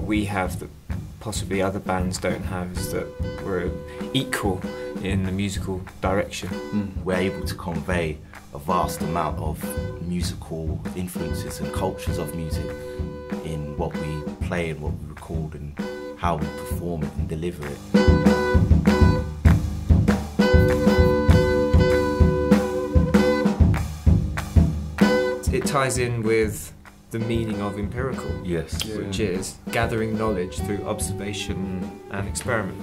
we have that possibly other bands don't have is that we're equal in the musical direction. We're able to convey a vast amount of musical influences and cultures of music in what we play and what we record and how we perform it and deliver it. It ties in with the meaning of empirical, Yes. which is gathering knowledge through observation and experiment.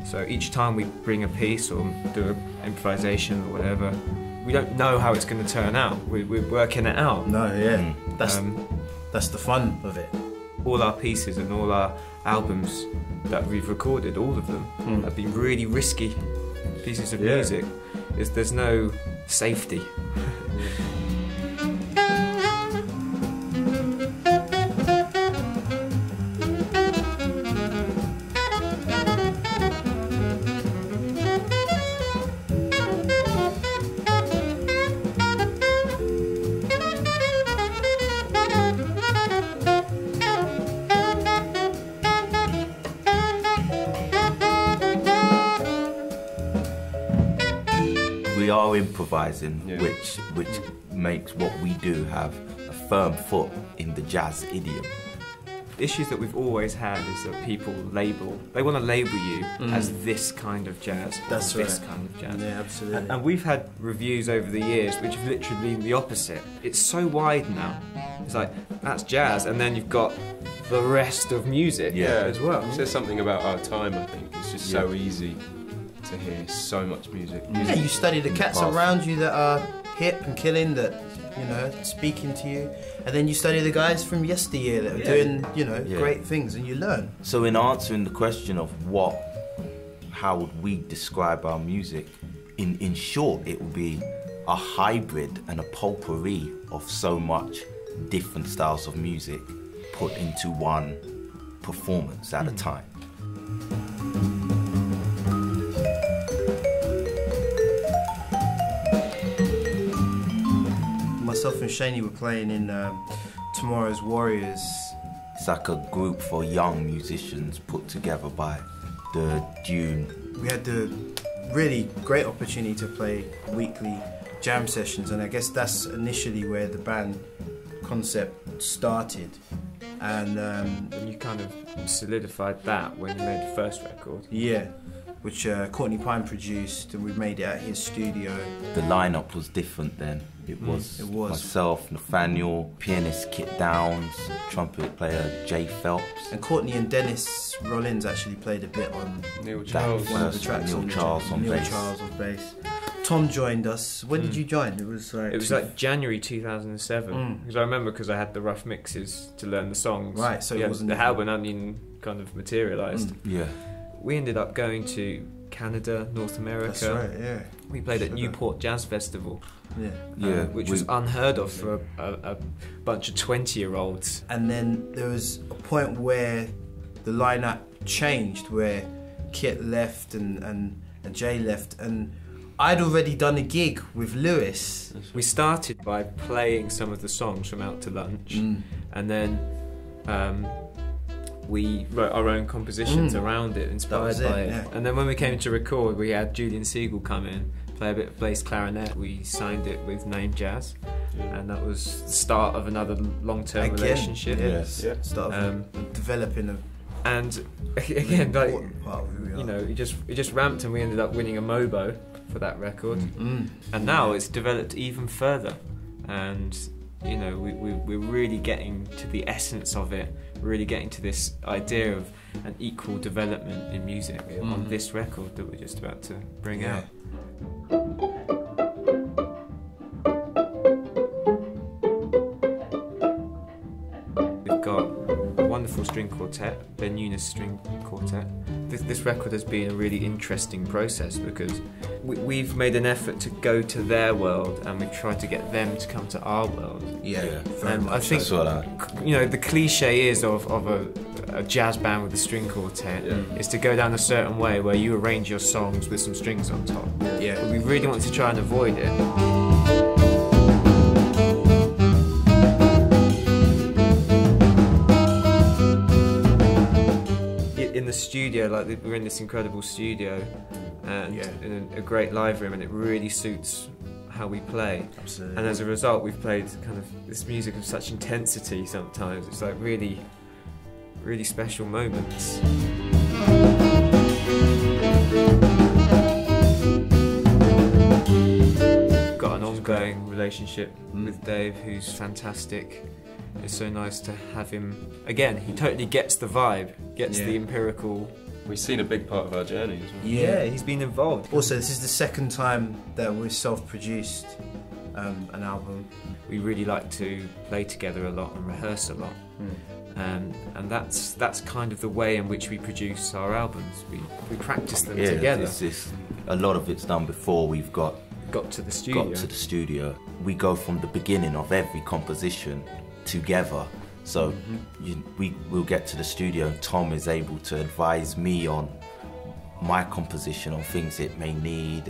So each time we bring a piece or do an improvisation or whatever, we don't know how it's going to turn out. We're working it out. No, yeah, that's the fun of it. All our pieces and all our albums that we've recorded, all of them, have been really risky pieces of music. There's no safety. We are improvising, which makes what we do have a firm foot in the jazz idiom. Issues that we've always had is that people they want to label you as this kind of jazz, That's or this right. kind of jazz. Yeah, absolutely. And we've had reviews over the years which have literally been the opposite. It's so wide now. It's like, that's jazz, and then you've got the rest of music as well. It says something about our time, I think. It's just so easy to hear so much music. Yeah, you study the cats around you that are hip and killing, that, you know, speaking to you, and then you study the guys from yesteryear that are doing, you know, great things, and you learn. So in answering the question of how would we describe our music, in short, it would be a hybrid and a potpourri of so much different styles of music put into one performance at a time. Myself and Shaney were playing in Tomorrow's Warriors. It's like a group for young musicians put together by the Dune. We had the really great opportunity to play weekly jam sessions, and I guess that's initially where the band concept started. And you kind of solidified that when you made the first record. yeah, which Courtney Pine produced, and we made it at his studio. The lineup was different then. It was myself, Nathaniel, pianist Kit Downs, trumpet player Jay Phelps. And Courtney and Dennis Rollins actually played a bit on Neil That Charles. one of the tracks. Neil Charles on Neil bass. Charles on bass. Tom joined us. When did you join? It was like January 2007, because I remember, because I had the rough mixes to learn the songs. Right, so it wasn't the even- album hadn't even kind of materialised. Yeah. We ended up going to Canada, North America. That's right, yeah. We played at Newport Jazz Festival, Yeah. which was unheard of for a bunch of 20-year-olds. And then there was a point where the lineup changed, where Kit left and Jay left, and I'd already done a gig with Lewis. We started by playing some of the songs from Out to Lunch, and then we wrote our own compositions around it, inspired by it. Yeah. And then when we came to record, we had Julian Siegel come in, play a bit of bass clarinet. We signed it with Naim Jazz, and that was the start of another long-term relationship. Yes. Start developing a And again, like, important part of who we are. you know, it just ramped, and we ended up winning a MOBO for that record. And now it's developed even further, and you know, we're really getting to the essence of it. We're really getting to this idea of an equal development in music on this record that we're just about to bring out. We've got a wonderful string quartet, Ben Eunice string quartet. This record has been a really interesting process, because we've made an effort to go to their world, and we've tried to get them to come to our world. And I think, you know, the cliche is of a jazz band with a string quartet is to go down a certain way where you arrange your songs with some strings on top. But we really want to try and avoid it. studio, like we're in this incredible studio and in a great live room, and it really suits how we play. Absolutely. And as a result, we've played kind of this music of such intensity sometimes. It's like really, really special moments. Got an ongoing relationship with Dave, who's fantastic. It's so nice to have him. Again, he totally gets the vibe, gets the Empirical. We've seen a big part of our journey as well. Yeah, he's been involved. Also, this is the second time that we've self-produced an album. We really like to play together a lot and rehearse a lot. And that's kind of the way in which we produce our albums. We practice them together. A lot of it's done before we've got to the studio. We go from the beginning of every composition together. So we'll get to the studio and Tom is able to advise me on my composition, on things it may need,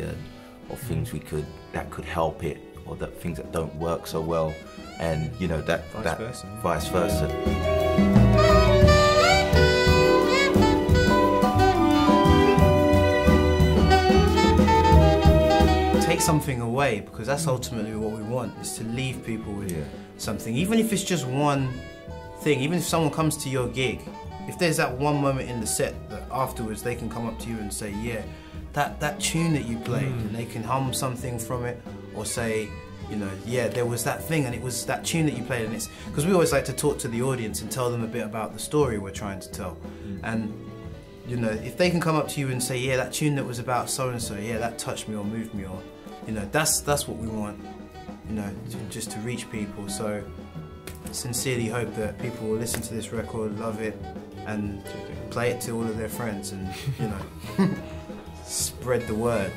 or things that could help it, or that things that don't work so well, and you know vice versa. Take something away, because that's ultimately what we want, is to leave people with something, even if it's just one thing. Even if someone comes to your gig, if there's that one moment in the set that afterwards they can come up to you and say, yeah, that tune that you played, and they can hum something from it, or say, you know, yeah, there was that thing and it was that tune that you played. And it's because we always like to talk to the audience and tell them a bit about the story we're trying to tell. And you know, if they can come up to you and say, yeah, that tune that was about so and so, yeah, that touched me or moved me, or you know, that's what we want, you know, just to reach people. So sincerely hope that people will listen to this record, love it, and play it to all of their friends, and you know, spread the word.